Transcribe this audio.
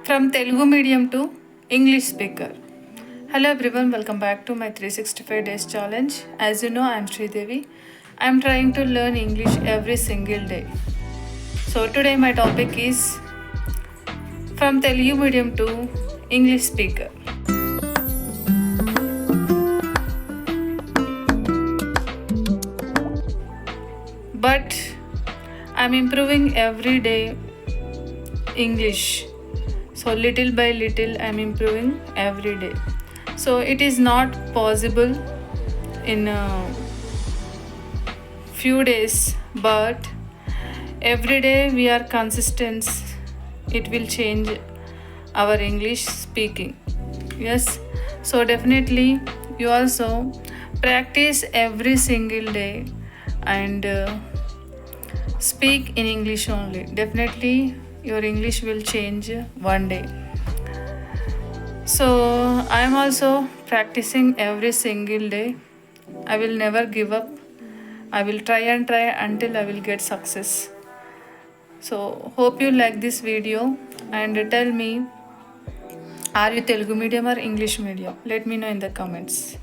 From Telugu medium to English speaker. Hello everyone, welcome back to my 365 days challenge. As you know, I am Sridevi. I am trying to learn English every single day. So today my topic is from Telugu medium to English speaker. But I'm improving every day English. So little by little I'm improving every day. So it is not possible in a few days, but every day we are consistent, it will change our English speaking. Yes, so definitely you also practice every single day and speak in English only. Definitely your English will change one day. So I am also practicing every single day. I will never give up. I will try and try until I will get success. So hope you like this video and tell me, are you Telugu medium or English medium? Let me know in the comments.